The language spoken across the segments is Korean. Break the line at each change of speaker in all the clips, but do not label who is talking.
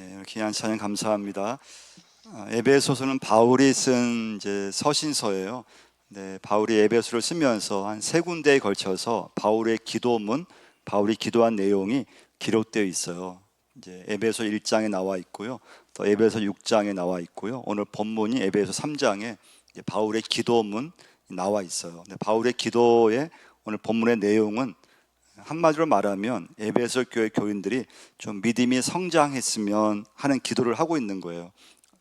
이렇게 한 찬양 감사합니다. 에베소서는 바울이 쓴 이제 서신서예요. 네, 바울이 에베소를 쓰면서 한 세 군데에 걸쳐서 바울의 기도문, 바울이 기도한 내용이 기록되어 있어요. 이제 에베소 1장에 나와 있고요. 또 에베소 6장에 나와 있고요. 오늘 본문이 에베소 3장에 바울의 기도문 나와 있어요. 바울의 기도의 오늘 본문의 내용은 한마디로 말하면 에베소 교회 교인들이 좀 믿음이 성장했으면 하는 기도를 하고 있는 거예요.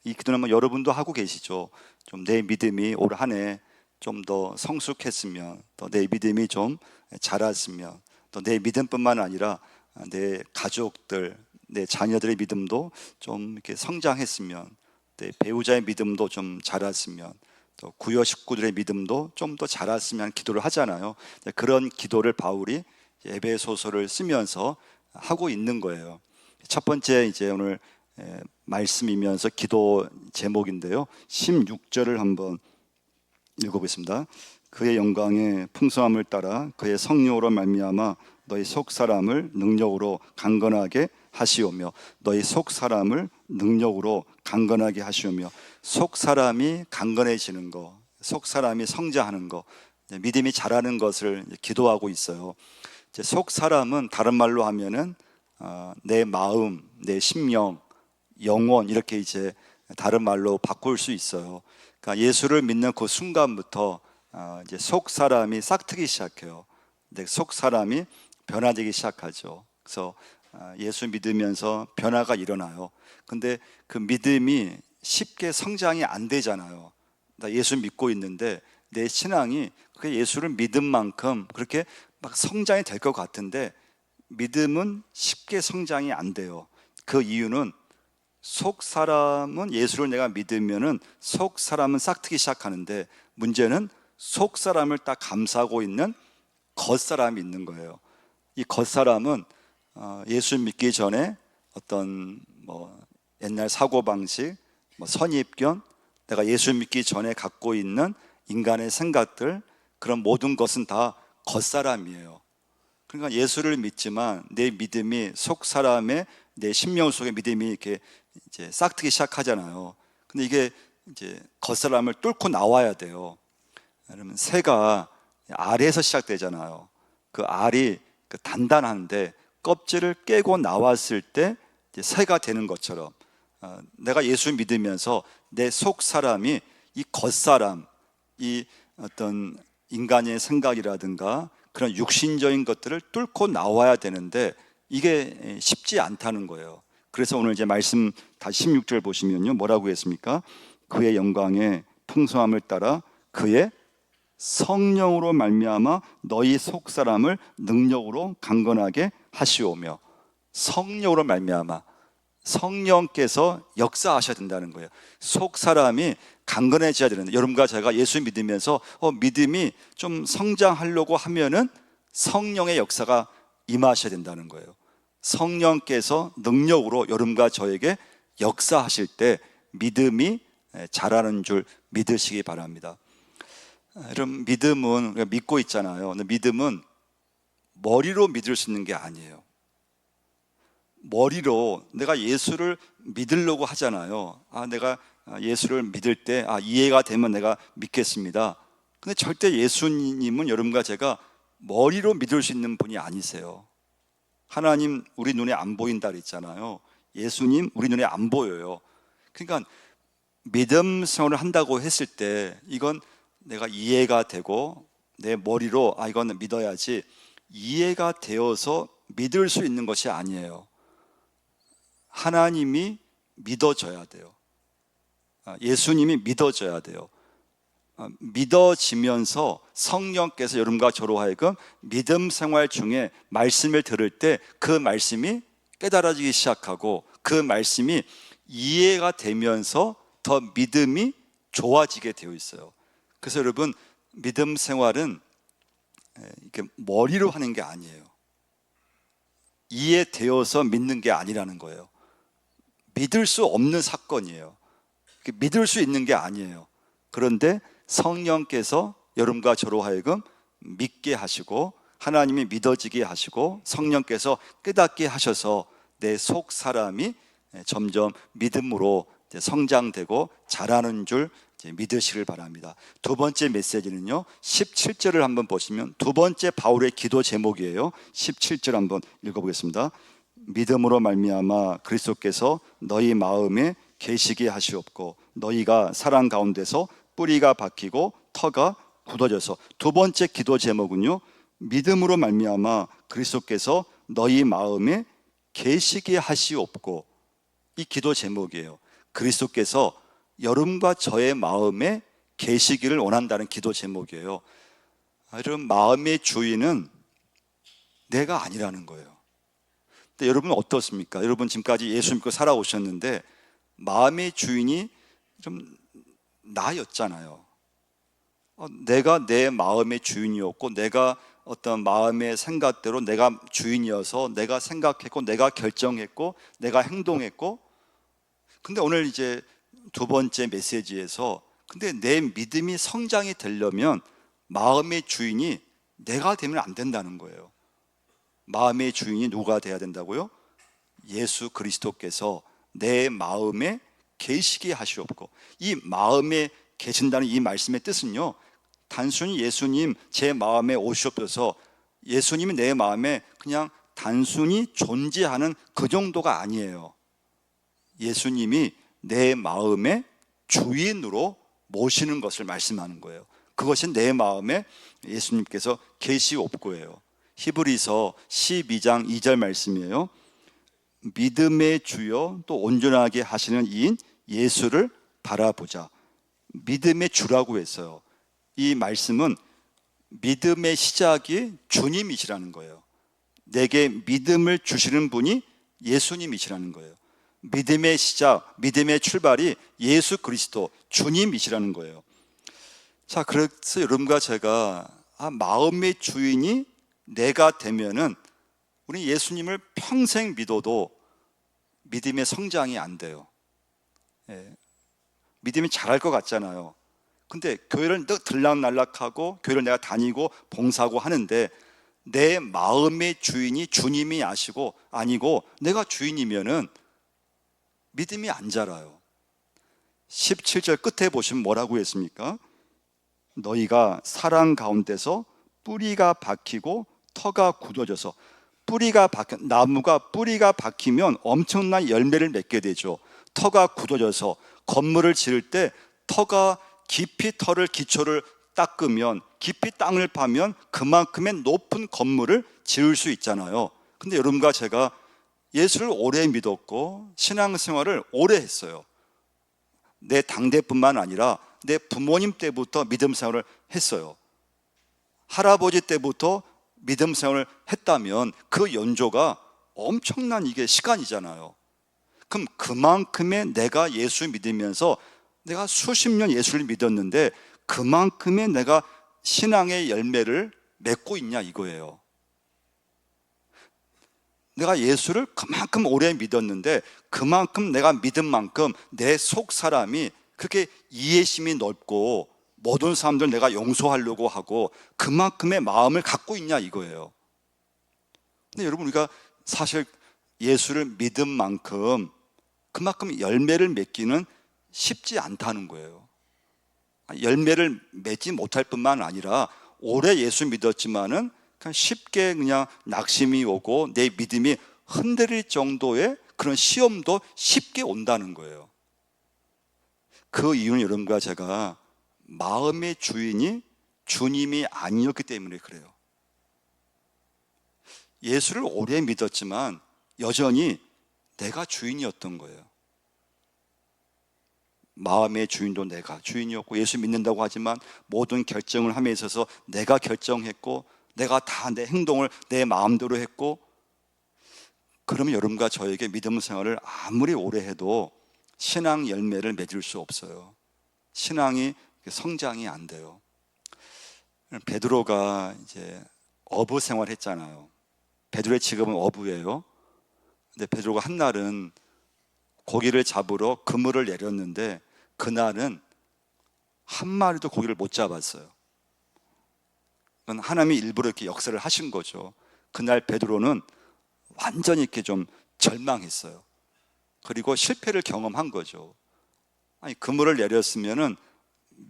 이 기도는 뭐 여러분도 하고 계시죠. 좀 내 믿음이 올 한 해 좀 더 성숙했으면, 또 내 믿음이 좀 자랐으면, 또 내 믿음뿐만 아니라 내 가족들, 내 자녀들의 믿음도 좀 이렇게 성장했으면, 내 배우자의 믿음도 좀 자랐으면, 또 구여 식구들의 믿음도 좀 더 자랐으면 하는 기도를 하잖아요. 그런 기도를 바울이 에베소서를 쓰면서 하고 있는 거예요. 첫 번째 이제 오늘 말씀이면서 기도 제목인데요, 16절을 한번 읽어보겠습니다. 그의 영광의 풍성함을 따라 그의 성령으로 말미암아 너희 속 사람을 능력으로 강건하게 하시오며, 너희 속 사람을 능력으로 강건하게 하시오며. 속 사람이 강건해지는 거, 속 사람이 성장하는 거, 믿음이 자라는 것을 기도하고 있어요. 이제 속 사람은 다른 말로 하면은 내 마음, 내 심령, 영혼, 이렇게 이제 다른 말로 바꿀 수 있어요. 그러니까 예수를 믿는 그 순간부터 이제 속 사람이 싹트기 시작해요. 속 사람이 변화되기 시작하죠. 그래서 예수 믿으면서 변화가 일어나요. 근데 그 믿음이 쉽게 성장이 안 되잖아요. 나 예수 믿고 있는데 내 신앙이 그 예수를 믿은 만큼 그렇게 막 성장이 될 것 같은데 믿음은 쉽게 성장이 안 돼요. 그 이유는 속 사람은, 예수를 내가 믿으면은 속 사람은 싹트기 시작하는데, 문제는 속 사람을 딱 감싸고 있는 겉 사람이 있는 거예요. 이 겉 사람은 예수 믿기 전에 어떤 뭐 옛날 사고 방식, 뭐 선입견, 내가 예수 믿기 전에 갖고 있는 인간의 생각들, 그런 모든 것은 다 겉사람이에요. 그러니까 예수를 믿지만 내 믿음이 속 사람의, 내 심령 속의 믿음이 이렇게 이제 싹트기 시작하잖아요. 근데 이게 이제 겉사람을 뚫고 나와야 돼요. 그러면 새가 알에서 시작되잖아요. 그 알이 단단한데 껍질을 깨고 나왔을 때 이제 새가 되는 것처럼, 내가 예수 믿으면서 내 속 사람이 이 겉사람, 이 어떤 인간의 생각이라든가 그런 육신적인 것들을 뚫고 나와야 되는데 이게 쉽지 않다는 거예요. 그래서 오늘 이제 말씀 다시 16절 보시면요, 뭐라고 했습니까? 그의 영광의 풍성함을 따라 그의 성령으로 말미암아 너희 속 사람을 능력으로 강건하게 하시오며. 성령으로 말미암아, 성령께서 역사하셔야 된다는 거예요. 속 사람이 강건해져야 되는데, 여러분과 제가 예수 믿으면서 믿음이 좀 성장하려고 하면은 성령의 역사가 임하셔야 된다는 거예요. 성령께서 능력으로 여러분과 저에게 역사하실 때 믿음이 자라는 줄 믿으시기 바랍니다. 여러분, 믿음은 우리가 믿고 있잖아요. 근데 믿음은 머리로 믿을 수 있는 게 아니에요. 머리로 내가 예수를 믿으려고 하잖아요. 내가 예수를 믿을 때 이해가 되면 내가 믿겠습니다. 근데 절대 예수님은 여러분과 제가 머리로 믿을 수 있는 분이 아니세요. 하나님 우리 눈에 안 보인다 그랬잖아요. 예수님 우리 눈에 안 보여요. 그러니까 믿음 생활을 한다고 했을 때 이건 내가 이해가 되고 내 머리로 이건 믿어야지, 이해가 되어서 믿을 수 있는 것이 아니에요. 하나님이 믿어져야 돼요. 예수님이 믿어져야 돼요. 믿어지면서 성령께서 여러분과 저로 하여금 믿음 생활 중에 말씀을 들을 때 그 말씀이 깨달아지기 시작하고 그 말씀이 이해가 되면서 더 믿음이 좋아지게 되어 있어요. 그래서 여러분, 믿음 생활은 이렇게 머리로 하는 게 아니에요. 이해되어서 믿는 게 아니라는 거예요. 믿을 수 없는 사건이에요. 믿을 수 있는 게 아니에요. 그런데 성령께서 여러분과 저로 하여금 믿게 하시고 하나님이 믿어지게 하시고 성령께서 깨닫게 하셔서 내 속 사람이 점점 믿음으로 성장되고 자라는 줄 믿으시길 바랍니다. 두 번째 메시지는요, 17절을 한번 보시면 두 번째 바울의 기도 제목이에요. 17절 한번 읽어보겠습니다. 믿음으로 말미암아 그리스도께서 너희 마음에 계시게 하시옵고 너희가 사랑 가운데서 뿌리가 박히고 터가 굳어져서. 두 번째 기도 제목은요, 믿음으로 말미암아 그리스도께서 너희 마음에 계시게 하시옵고. 이 기도 제목이에요. 그리스도께서 여러분과 저의 마음에 계시기를 원한다는 기도 제목이에요. 여러분, 마음의 주인은 내가 아니라는 거예요. 근데 여러분 어떻습니까? 여러분 지금까지 예수 믿고 살아오셨는데 마음의 주인이 좀 나였잖아요. 내가 내 마음의 주인이었고 내가 어떤 마음의 생각대로 내가 주인이어서 내가 생각했고 내가 결정했고 내가 행동했고, 근데 오늘 이제 두 번째 메시지에서 근데 내 믿음이 성장이 되려면 마음의 주인이 내가 되면 안 된다는 거예요. 마음의 주인이 누가 돼야 된다고요? 예수 그리스도께서 내 마음에 계시게 하시옵고. 이 마음에 계신다는 이 말씀의 뜻은요, 단순히 예수님 제 마음에 오시옵소서, 예수님이 내 마음에 그냥 단순히 존재하는 그 정도가 아니에요. 예수님이 내 마음의 주인으로 모시는 것을 말씀하는 거예요. 그것이 내 마음에 예수님께서 계시옵고예요. 히브리서 12장 2절 말씀이에요. 믿음의 주요 또 온전하게 하시는 이인 예수를 바라보자. 믿음의 주라고 했어요. 이 말씀은 믿음의 시작이 주님이시라는 거예요. 내게 믿음을 주시는 분이 예수님이시라는 거예요. 믿음의 시작, 믿음의 출발이 예수 그리스도 주님이시라는 거예요. 자, 그래서 여러분과 제가 마음의 주인이 내가 되면은 우리 예수님을 평생 믿어도 믿음의 성장이 안 돼요. 믿음이 잘할 것 같잖아요. 근데 교회를 늘 들락날락하고 교회를 내가 다니고 봉사하고 하는데 내 마음의 주인이 주님이 아니고 내가 주인이면은 믿음이 안 자라요. 17절 끝에 보시면 뭐라고 했습니까? 너희가 사랑 가운데서 뿌리가 박히고 터가 굳어져서. 나무가 뿌리가 박히면 엄청난 열매를 맺게 되죠. 터가 굳어져서 건물을 지을 때 터가 깊이 기초를 닦으면, 깊이 땅을 파면 그만큼의 높은 건물을 지을 수 있잖아요. 근데 여러분과 제가 예수를 오래 믿었고 신앙생활을 오래 했어요. 내 당대뿐만 아니라 내 부모님 때부터 믿음 생활을 했어요. 할아버지 때부터 믿음 생활을 했다면 그 연조가 엄청난 이게 시간이잖아요. 그럼 그만큼의 내가 예수 믿으면서 내가 수십 년 예수를 믿었는데 그만큼의 내가 신앙의 열매를 맺고 있냐 이거예요. 내가 예수를 그만큼 오래 믿었는데 그만큼 내가 믿은 만큼 내 속 사람이 그렇게 이해심이 넓고 모든 사람들 내가 용서하려고 하고 그만큼의 마음을 갖고 있냐 이거예요. 근데 여러분, 우리가 사실 예수를 믿은 만큼 그만큼 열매를 맺기는 쉽지 않다는 거예요. 열매를 맺지 못할 뿐만 아니라 오래 예수 믿었지만은 그냥 쉽게 그냥 낙심이 오고 내 믿음이 흔들릴 정도의 그런 시험도 쉽게 온다는 거예요. 그 이유는 여러분과 제가 마음의 주인이 주님이 아니었기 때문에 그래요. 예수를 오래 믿었지만 여전히 내가 주인이었던 거예요. 마음의 주인도 내가 주인이었고, 예수 믿는다고 하지만 모든 결정을 함에 있어서 내가 결정했고, 내가 다 내 행동을 내 마음대로 했고, 그러면 여러분과 저에게 믿음 생활을 아무리 오래 해도 신앙 열매를 맺을 수 없어요. 신앙이 성장이 안 돼요. 베드로가 이제 어부 생활했잖아요. 베드로의 직업은 어부예요. 근데 베드로가 한 날은 고기를 잡으러 그물을 내렸는데 그날은 한 마리도 고기를 못 잡았어요. 그건 하나님이 일부러 이렇게 역사를 하신 거죠. 그날 베드로는 완전히 이렇게 좀 절망했어요. 그리고 실패를 경험한 거죠. 아니, 그물을 내렸으면은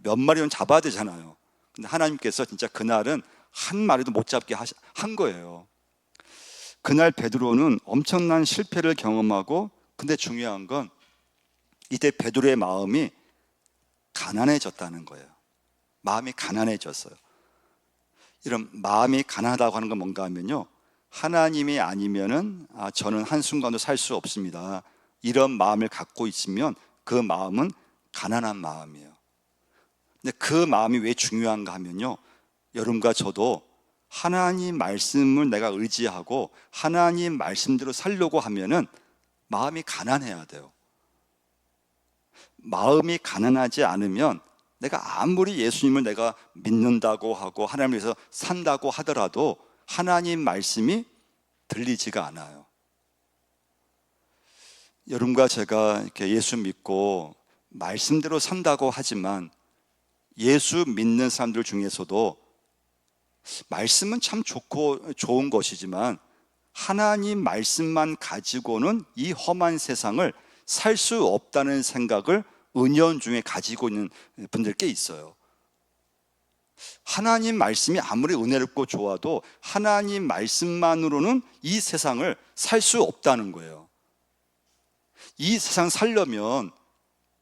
몇 마리는 잡아야 되잖아요. 근데 하나님께서 진짜 그날은 한 마리도 못 잡게 한 거예요. 그날 베드로는 엄청난 실패를 경험하고, 근데 중요한 건 이때 베드로의 마음이 가난해졌다는 거예요. 마음이 가난해졌어요. 이런 마음이 가난하다고 하는 건 뭔가 하면요, 하나님이 아니면은 저는 한순간도 살 수 없습니다, 이런 마음을 갖고 있으면 그 마음은 가난한 마음이에요. 근데 그 마음이 왜 중요한가 하면요, 여러분과 저도 하나님 말씀을 내가 의지하고 하나님 말씀대로 살려고 하면은 마음이 가난해야 돼요. 마음이 가난하지 않으면 내가 아무리 예수님을 내가 믿는다고 하고 하나님을 위해서 산다고 하더라도 하나님 말씀이 들리지가 않아요. 여러분과 제가 이렇게 예수 믿고 말씀대로 산다고 하지만 예수 믿는 사람들 중에서도 말씀은 참 좋고 좋은 것이지만 하나님 말씀만 가지고는 이 험한 세상을 살 수 없다는 생각을 은연중에 가지고 있는 분들 꽤 있어요. 하나님 말씀이 아무리 은혜롭고 좋아도 하나님 말씀만으로는 이 세상을 살 수 없다는 거예요. 이 세상 살려면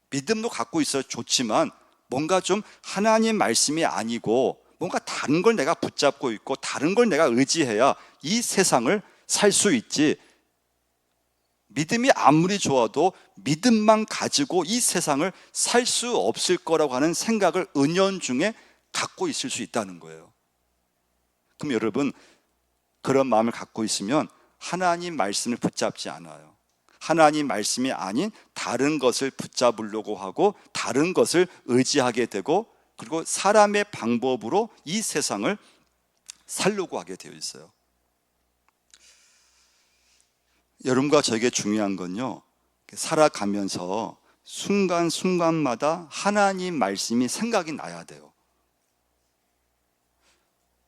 믿음도 갖고 있어야 좋지만 뭔가 좀 하나님 말씀이 아니고 뭔가 다른 걸 내가 붙잡고 있고 다른 걸 내가 의지해야 이 세상을 살 수 있지, 믿음이 아무리 좋아도 믿음만 가지고 이 세상을 살 수 없을 거라고 하는 생각을 은연중에 갖고 있을 수 있다는 거예요. 그럼 여러분, 그런 마음을 갖고 있으면 하나님 말씀을 붙잡지 않아요. 하나님 말씀이 아닌 다른 것을 붙잡으려고 하고 다른 것을 의지하게 되고, 그리고 사람의 방법으로 이 세상을 살려고 하게 되어 있어요. 여러분과 저에게 중요한 건요, 살아가면서 순간순간마다 하나님 말씀이 생각이 나야 돼요.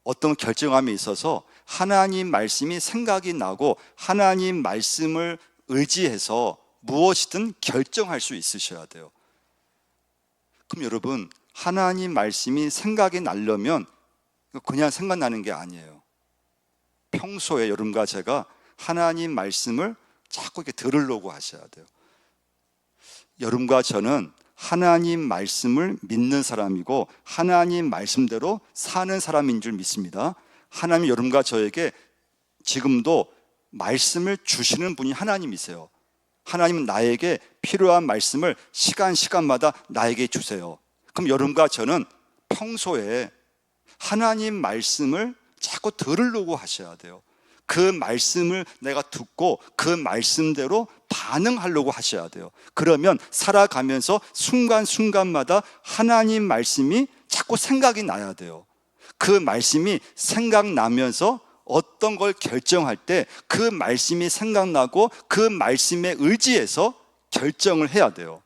어떤 결정함에 있어서 하나님 말씀이 생각이 나고 하나님 말씀을 의지해서 무엇이든 결정할 수 있으셔야 돼요. 그럼 여러분, 하나님 말씀이 생각이 나려면 그냥 생각나는 게 아니에요. 평소에 여러분과 제가 하나님 말씀을 자꾸 이렇게 들으려고 하셔야 돼요. 여러분과 저는 하나님 말씀을 믿는 사람이고 하나님 말씀대로 사는 사람인 줄 믿습니다. 하나님 여러분과 저에게 지금도 말씀을 주시는 분이 하나님이세요. 하나님은 나에게 필요한 말씀을 시간마다 나에게 주세요. 그럼 여러분과 저는 평소에 하나님 말씀을 자꾸 들으려고 하셔야 돼요. 그 말씀을 내가 듣고 그 말씀대로 반응하려고 하셔야 돼요. 그러면 살아가면서 순간순간마다 하나님 말씀이 자꾸 생각이 나야 돼요. 그 말씀이 생각나면서 어떤 걸 결정할 때 그 말씀이 생각나고 그 말씀에 의지해서 결정을 해야 돼요.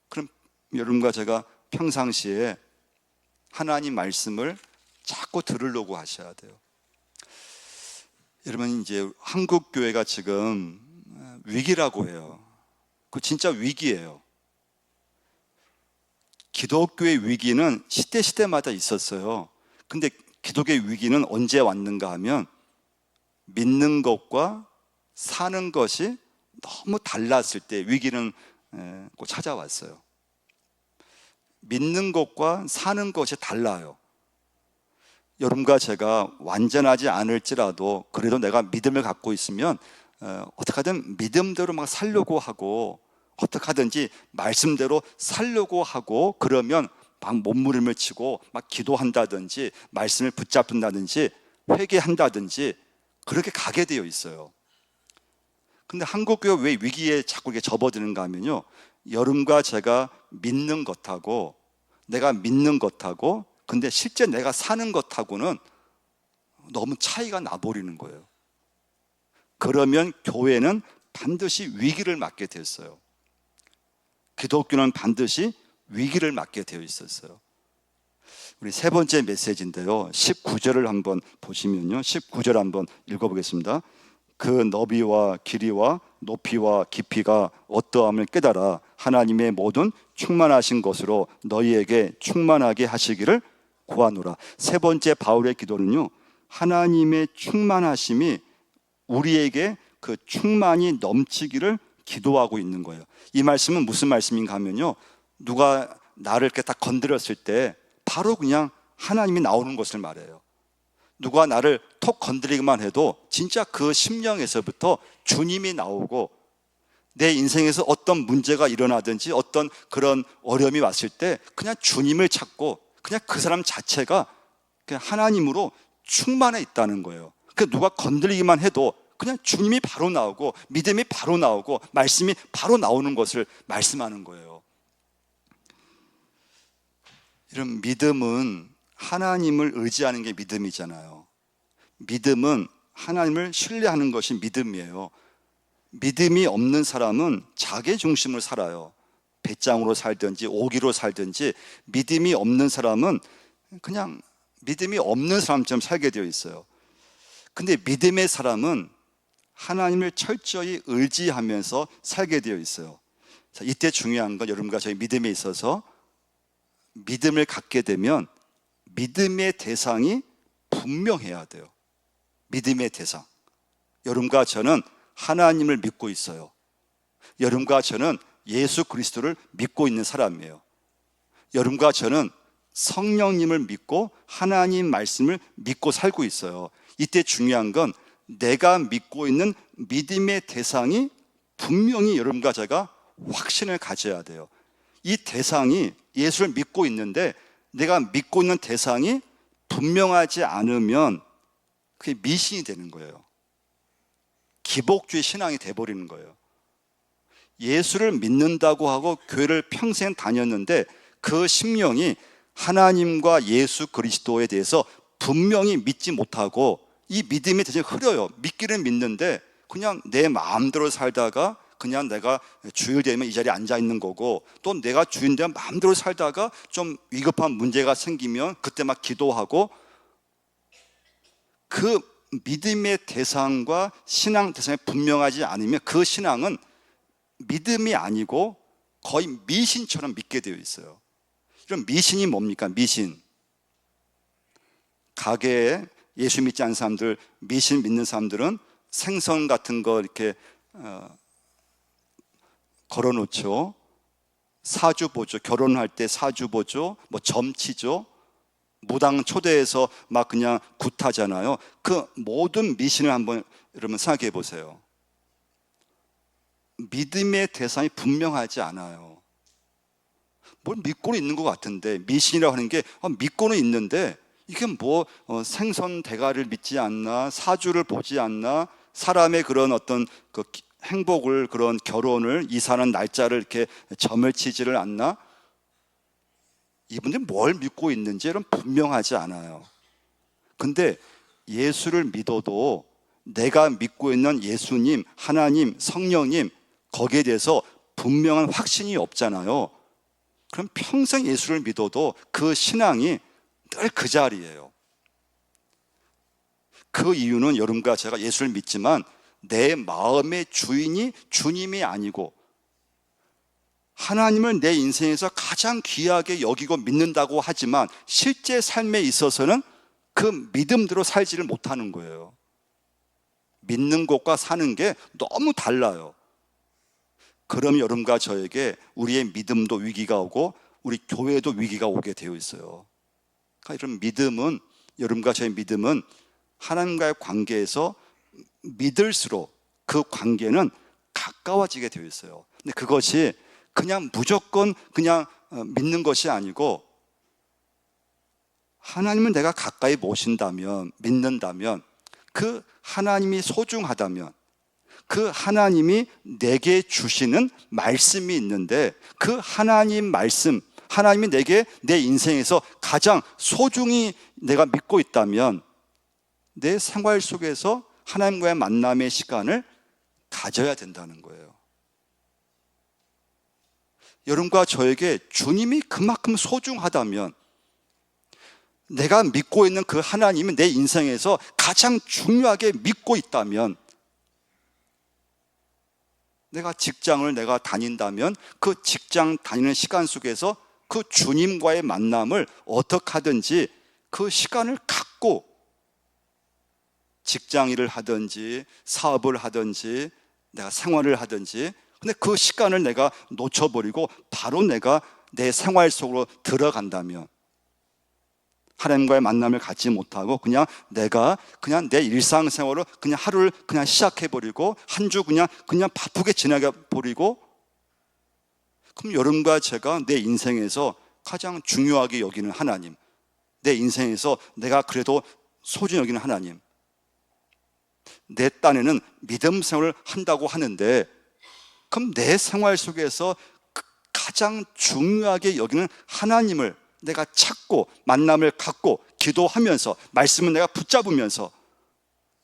그럼 여러분과 제가 평상시에 하나님 말씀을 자꾸 들으려고 하셔야 돼요. 여러분, 이제 한국 교회가 지금 위기라고 해요. 그 진짜 위기예요. 기독교의 위기는 시대마다 있었어요. 근데 기독교의 위기는 언제 왔는가 하면 믿는 것과 사는 것이 너무 달랐을 때 위기는 꼭 찾아왔어요. 믿는 것과 사는 것이 달라요. 여러분과 제가 완전하지 않을지라도 그래도 내가 믿음을 갖고 있으면 어떻게 하든 믿음대로 막 살려고 하고 어떻게 하든지 말씀대로 살려고 하고, 그러면 막 몸부림을 치고 막 기도한다든지 말씀을 붙잡는다든지 회개한다든지 그렇게 가게 되어 있어요. 근데 한국교회 왜 위기에 자꾸 이렇게 접어드는가 하면요, 여러분과 제가 믿는 것하고 내가 믿는 것하고 근데 실제 내가 사는 것하고는 너무 차이가 나버리는 거예요. 그러면 교회는 반드시 위기를 맞게 됐어요. 기독교는 반드시 위기를 맞게 되어 있었어요. 우리 세 번째 메시지인데요, 19절을 한번 보시면요, 19절 한번 읽어보겠습니다. 그 너비와 길이와 높이와 깊이가 어떠함을 깨달아 하나님의 모든 충만하신 것으로 너희에게 충만하게 하시기를 구하노라. 세 번째 바울의 기도는요, 하나님의 충만하심이 우리에게 그 충만이 넘치기를 기도하고 있는 거예요. 이 말씀은 무슨 말씀인가 하면요, 누가 나를 이렇게 딱 건드렸을 때 바로 그냥 하나님이 나오는 것을 말해요. 누가 나를 톡 건드리기만 해도 진짜 그 심령에서부터 주님이 나오고, 내 인생에서 어떤 문제가 일어나든지 어떤 그런 어려움이 왔을 때 그냥 주님을 찾고 그냥 그 사람 자체가 그냥 하나님으로 충만해 있다는 거예요. 그 누가 건드리기만 해도 그냥 주님이 바로 나오고 믿음이 바로 나오고 말씀이 바로 나오는 것을 말씀하는 거예요. 이런 믿음은 하나님을 의지하는 게 믿음이잖아요. 믿음은 하나님을 신뢰하는 것이 믿음이에요. 믿음이 없는 사람은 자기 중심으로 살아요. 배짱으로 살든지 오기로 살든지, 믿음이 없는 사람은 그냥 믿음이 없는 사람처럼 살게 되어 있어요. 근데 믿음의 사람은 하나님을 철저히 의지하면서 살게 되어 있어요. 자, 이때 중요한 건 여러분과 저희 믿음에 있어서 믿음을 갖게 되면 믿음의 대상이 분명해야 돼요. 믿음의 대상. 여러분과 저는 하나님을 믿고 있어요. 여러분과 저는 예수 그리스도를 믿고 있는 사람이에요. 여러분과 저는 성령님을 믿고 하나님 말씀을 믿고 살고 있어요. 이때 중요한 건 내가 믿고 있는 믿음의 대상이 분명히 여러분과 제가 확신을 가져야 돼요. 이 대상이, 예수를 믿고 있는데 내가 믿고 있는 대상이 분명하지 않으면 그게 미신이 되는 거예요. 기복주의 신앙이 돼버리는 거예요. 예수를 믿는다고 하고 교회를 평생 다녔는데 그 심령이 하나님과 예수 그리스도에 대해서 분명히 믿지 못하고 이 믿음이 대신 흐려요. 믿기는 믿는데 그냥 내 마음대로 살다가 그냥 내가 주일 되면 이 자리에 앉아 있는 거고, 또 내가 주인 되면 마음대로 살다가 좀 위급한 문제가 생기면 그때 막 기도하고, 그 믿음의 대상과 신앙 대상이 분명하지 않으면 그 신앙은 믿음이 아니고 거의 미신처럼 믿게 되어 있어요. 이런 미신이 뭡니까? 미신. 가게에 예수 믿지 않는 사람들, 미신 믿는 사람들은 생선 같은 거 이렇게 걸어놓죠. 사주 보죠. 결혼할 때 사주 보죠. 뭐 점치죠. 무당 초대해서 막 그냥 굿하잖아요. 그 모든 미신을 한번 여러분 생각해 보세요. 믿음의 대상이 분명하지 않아요. 뭘 믿고는 있는 것 같은데, 미신이라고 하는 게 믿고는 있는데 이게 뭐 생선 대가를 믿지 않나, 사주를 보지 않나, 사람의 그런 어떤 그 행복을, 그런 결혼을, 이사하는 날짜를 이렇게 점을 치지를 않나? 이분들이 뭘 믿고 있는지 여러분 분명하지 않아요. 근데 예수를 믿어도 내가 믿고 있는 예수님, 하나님, 성령님, 거기에 대해서 분명한 확신이 없잖아요. 그럼 평생 예수를 믿어도 그 신앙이 늘 그 자리예요. 그 이유는 여러분과 제가 예수를 믿지만 내 마음의 주인이 주님이 아니고 하나님을 내 인생에서 가장 귀하게 여기고 믿는다고 하지만 실제 삶에 있어서는 그 믿음대로 살지를 못하는 거예요. 믿는 것과 사는 게 너무 달라요. 그럼 여러분과 저에게 우리의 믿음도 위기가 오고 우리 교회도 위기가 오게 되어 있어요. 그러니까 이런 믿음은, 여러분과 저의 믿음은 하나님과의 관계에서 믿을수록 그 관계는 가까워지게 되어 있어요. 근데 그것이 그냥 무조건 그냥 믿는 것이 아니고, 하나님은 내가 가까이 모신다면, 믿는다면, 그 하나님이 소중하다면, 그 하나님이 내게 주시는 말씀이 있는데 그 하나님 말씀, 하나님이 내게 내 인생에서 가장 소중히 내가 믿고 있다면 내 생활 속에서 하나님과의 만남의 시간을 가져야 된다는 거예요. 여러분과 저에게 주님이 그만큼 소중하다면, 내가 믿고 있는 그 하나님이 내 인생에서 가장 중요하게 믿고 있다면 내가 직장을 내가 다닌다면 그 직장 다니는 시간 속에서 그 주님과의 만남을 어떻게 하든지 그 시간을 갖고 직장 일을 하든지 사업을 하든지 내가 생활을 하든지, 근데 그 시간을 내가 놓쳐버리고 바로 내가 내 생활 속으로 들어간다면 하나님과의 만남을 갖지 못하고 그냥 내가 그냥 내 일상생활로 그냥 하루를 그냥 시작해버리고 한 주 그냥 바쁘게 지나가 버리고, 그럼 여러분과 제가 내 인생에서 가장 중요하게 여기는 하나님, 내 인생에서 내가 그래도 소중히 여기는 하나님, 내 딴에는 믿음 생활을 한다고 하는데, 그럼 내 생활 속에서 가장 중요하게 여기는 하나님을 내가 찾고 만남을 갖고 기도하면서 말씀을 내가 붙잡으면서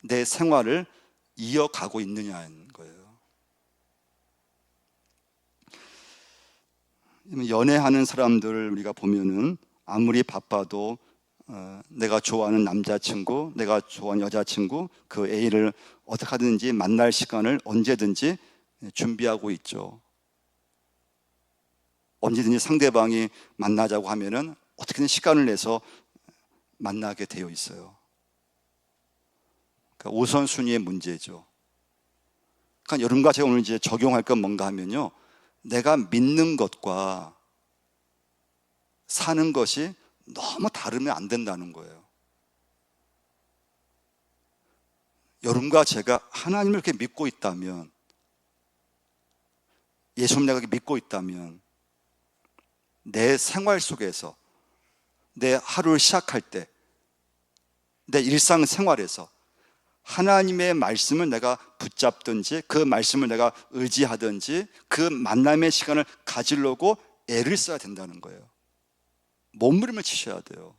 내 생활을 이어가고 있느냐는 거예요. 연애하는 사람들을 우리가 보면은 아무리 바빠도 내가 좋아하는 남자친구, 내가 좋아하는 여자친구, 그 A를 어떻게 하든지 만날 시간을 언제든지 준비하고 있죠. 언제든지 상대방이 만나자고 하면은 어떻게든 시간을 내서 만나게 되어 있어요. 그러니까 우선순위의 문제죠. 그러니까 여러분과 제가 오늘 이제 적용할 건 뭔가 하면요, 내가 믿는 것과 사는 것이 너무 다르면 안 된다는 거예요. 여러분과 제가 하나님을 이렇게 믿고 있다면, 예수님 내가 믿고 있다면 내 생활 속에서 내 하루를 시작할 때 내 일상생활에서 하나님의 말씀을 내가 붙잡든지 그 말씀을 내가 의지하든지 그 만남의 시간을 가지려고 애를 써야 된다는 거예요. 몸부림을 치셔야 돼요.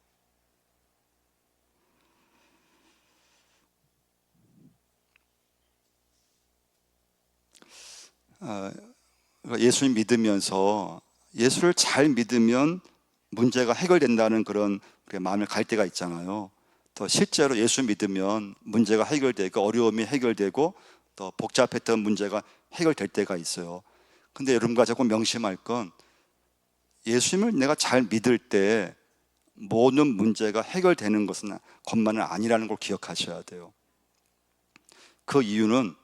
예수님 믿으면서 예수를 잘 믿으면 문제가 해결된다는 그런 마음을 갈 때가 있잖아요. 또 실제로 예수 믿으면 문제가 해결되고 어려움이 해결되고 또 복잡했던 문제가 해결될 때가 있어요. 근데 여러분과 자꾸 명심할 건, 예수님을 내가 잘 믿을 때 모든 문제가 해결되는 것만은 아니라는 걸 기억하셔야 돼요. 그 이유는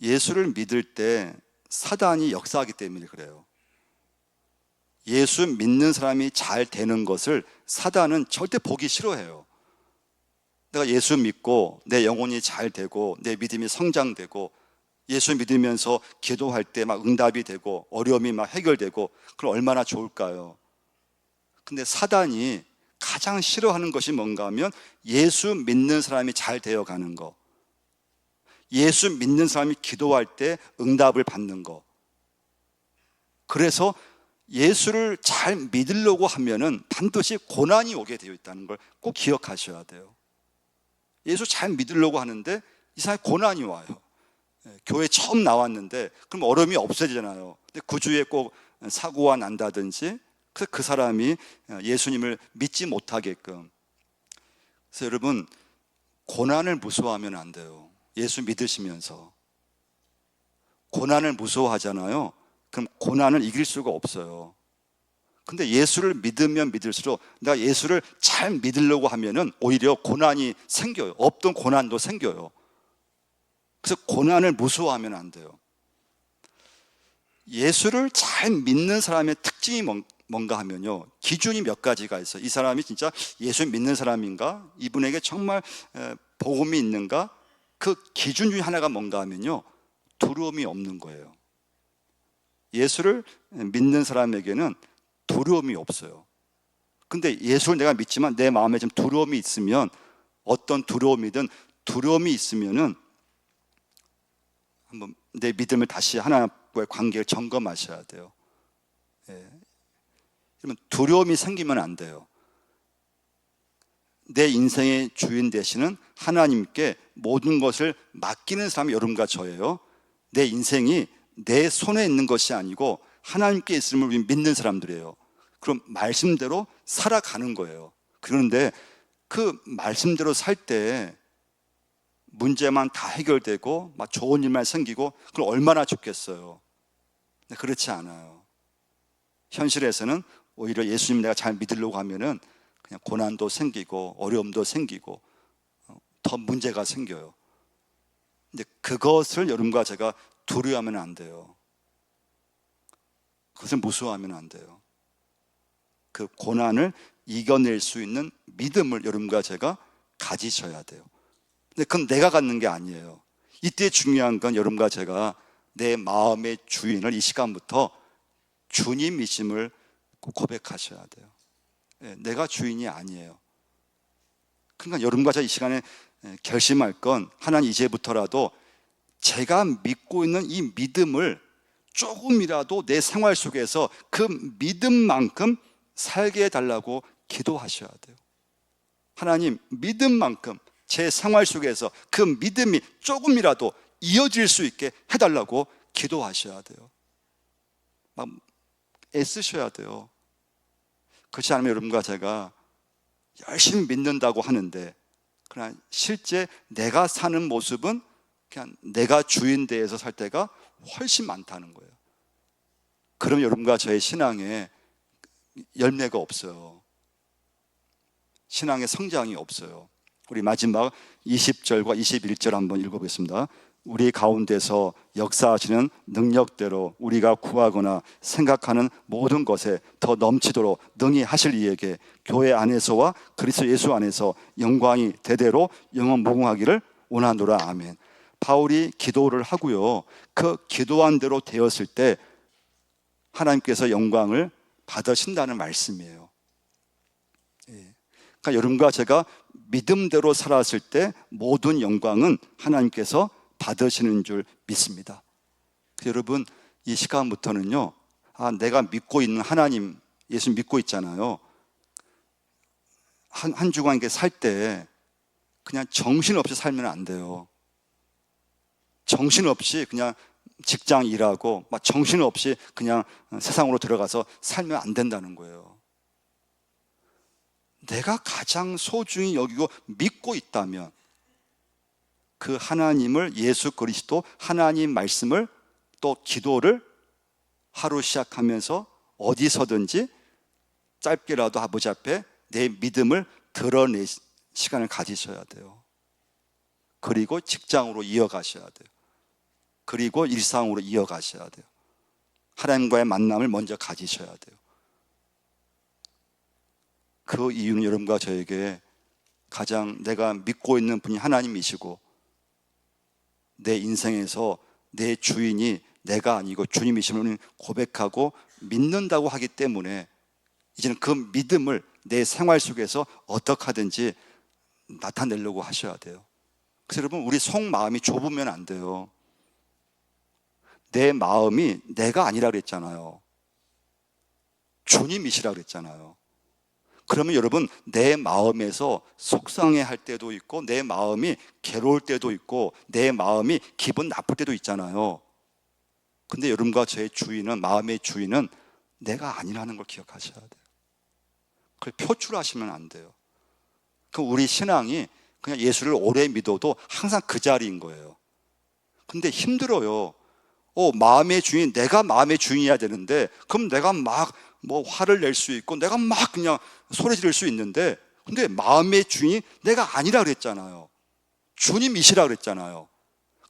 예수를 믿을 때 사단이 역사하기 때문에 그래요. 예수 믿는 사람이 잘 되는 것을 사단은 절대 보기 싫어해요. 내가 예수 믿고 내 영혼이 잘 되고 내 믿음이 성장되고 예수 믿으면서 기도할 때 막 응답이 되고 어려움이 막 해결되고, 그럼 얼마나 좋을까요? 근데 사단이 가장 싫어하는 것이 뭔가 하면 예수 믿는 사람이 잘 되어가는 거, 예수 믿는 사람이 기도할 때 응답을 받는 거. 그래서 예수를 잘 믿으려고 하면은 반드시 고난이 오게 되어 있다는 걸 꼭 기억하셔야 돼요. 예수 잘 믿으려고 하는데 이 사람이 고난이 와요. 교회 처음 나왔는데 그럼 어려움이 없어지잖아요. 근데 그 주에 꼭 사고가 난다든지, 그래서 그 사람이 예수님을 믿지 못하게끔. 그래서 여러분, 고난을 무서워하면 안 돼요. 예수 믿으시면서 고난을 무서워하잖아요. 그럼 고난을 이길 수가 없어요. 근데 예수를 믿으면 믿을수록 내가 예수를 잘 믿으려고 하면은 오히려 고난이 생겨요. 없던 고난도 생겨요. 그래서 고난을 무서워하면 안 돼요. 예수를 잘 믿는 사람의 특징이 뭔가 하면요, 기준이 몇 가지가 있어요. 이 사람이 진짜 예수 믿는 사람인가? 이분에게 정말 복음이 있는가? 그 기준 중에 하나가 뭔가 하면요, 두려움이 없는 거예요. 예수를 믿는 사람에게는 두려움이 없어요. 근데 예수를 내가 믿지만 내 마음에 좀 두려움이 있으면, 어떤 두려움이든 두려움이 있으면은 한번 내 믿음을 다시 하나님과의 관계를 점검하셔야 돼요. 그러면 두려움이 생기면 안 돼요. 내 인생의 주인 되시는 하나님께 모든 것을 맡기는 사람이 여러분과 저예요. 내 인생이 내 손에 있는 것이 아니고 하나님께 있음을 우리 믿는 사람들이에요. 그럼 말씀대로 살아가는 거예요. 그런데 그 말씀대로 살 때 문제만 다 해결되고 막 좋은 일만 생기고 그럼 얼마나 좋겠어요. 근데 그렇지 않아요. 현실에서는 오히려 예수님 내가 잘 믿으려고 하면은 그냥 고난도 생기고 어려움도 생기고 더 문제가 생겨요. 근데 그것을 여러분과 제가 두려워하면 안 돼요. 그것을 무서워하면 안 돼요. 그 고난을 이겨낼 수 있는 믿음을 여러분과 제가 가지셔야 돼요. 근데 그건 내가 갖는 게 아니에요. 이때 중요한 건 여러분과 제가 내 마음의 주인을 이 시간부터 주님이심을 고백하셔야 돼요. 내가 주인이 아니에요. 그러니까 여러분과 제가 이 시간에 결심할 건 하나님 이제부터라도 제가 믿고 있는 이 믿음을 조금이라도 내 생활 속에서 그 믿음만큼 살게 해달라고 기도하셔야 돼요. 하나님, 믿음만큼 제 생활 속에서 그 믿음이 조금이라도 이어질 수 있게 해달라고 기도하셔야 돼요. 막 애쓰셔야 돼요. 그렇지 않으면 여러분과 제가 열심히 믿는다고 하는데 그러나 실제 내가 사는 모습은 그냥 내가 주인 대해서 살 때가 훨씬 많다는 거예요. 그럼 여러분과 저의 신앙에 열매가 없어요. 신앙의 성장이 없어요. 우리 마지막 20절과 21절 한번 읽어보겠습니다. 우리 가운데서 역사하시는 능력대로 우리가 구하거나 생각하는 모든 것에 더 넘치도록 능히 하실 이에게 교회 안에서와 그리스도 예수 안에서 영광이 대대로 영원무궁하기를 원하노라. 아멘. 바울이 기도를 하고요, 그 기도한 대로 되었을 때 하나님께서 영광을 받으신다는 말씀이에요. 그러니까 여러분과 제가 믿음대로 살았을 때 모든 영광은 하나님께서 받으시는 줄 믿습니다. 여러분, 이 시간부터는요, 내가 믿고 있는 하나님, 예수 믿고 있잖아요. 한 주간 이렇게 살 때 그냥 정신없이 살면 안 돼요. 정신없이 그냥 직장 일하고 막 정신없이 그냥 세상으로 들어가서 살면 안 된다는 거예요. 내가 가장 소중히 여기고 믿고 있다면 그 하나님을, 예수 그리스도 하나님 말씀을, 또 기도를 하루 시작하면서 어디서든지 짧게라도 아버지 앞에 내 믿음을 드러낼 시간을 가지셔야 돼요. 그리고 직장으로 이어가셔야 돼요. 그리고 일상으로 이어가셔야 돼요. 하나님과의 만남을 먼저 가지셔야 돼요. 그 이유는 여러분과 저에게 가장 내가 믿고 있는 분이 하나님이시고 내 인생에서 내 주인이 내가 아니고 주님이심을 고백하고 믿는다고 하기 때문에 이제는 그 믿음을 내 생활 속에서 어떻게 하든지 나타내려고 하셔야 돼요. 그래서 여러분, 우리 속마음이 좁으면 안 돼요. 내 마음이 내가 아니라 그랬잖아요. 주님이시라 그랬잖아요. 그러면 여러분, 내 마음에서 속상해할 때도 있고 내 마음이 괴로울 때도 있고 내 마음이 기분 나쁠 때도 있잖아요. 근데 여러분과 저의 주인은, 마음의 주인은 내가 아니라는 걸 기억하셔야 돼요. 그걸 표출하시면 안 돼요. 그럼 우리 신앙이 그냥 예수를 오래 믿어도 항상 그 자리인 거예요. 근데 힘들어요. 마음의 주인, 내가 마음의 주인이어야 되는데 그럼 내가 막 화를 낼 수 있고 내가 막 그냥 소리 지를 수 있는데, 근데 마음의 주인이 내가 아니라 그랬잖아요. 주님이시라 그랬잖아요.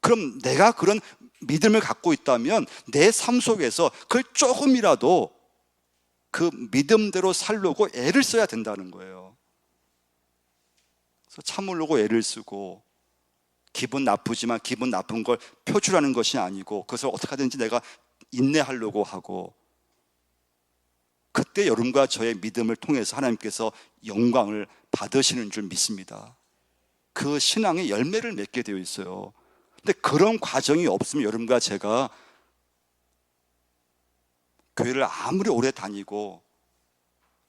그럼 내가 그런 믿음을 갖고 있다면 내 삶 속에서 그걸 조금이라도 그 믿음대로 살려고 애를 써야 된다는 거예요. 그래서 참으려고 애를 쓰고 기분 나쁘지만 기분 나쁜 걸 표출하는 것이 아니고 그것을 어떻게 하든지 내가 인내하려고 하고, 그때 여러분과 저의 믿음을 통해서 하나님께서 영광을 받으시는 줄 믿습니다. 그 신앙의 열매를 맺게 되어 있어요. 근데 그런 과정이 없으면 여러분과 제가 교회를 아무리 오래 다니고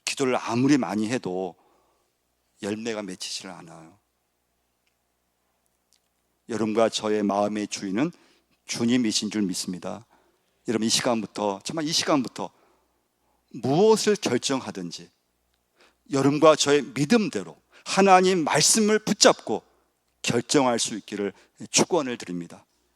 기도를 아무리 많이 해도 열매가 맺히지를 않아요. 여러분과 저의 마음의 주인은 주님이신 줄 믿습니다. 여러분, 이 시간부터, 정말 이 시간부터 무엇을 결정하든지 여러분과 저의 믿음대로 하나님 말씀을 붙잡고 결정할 수 있기를 축원을 드립니다.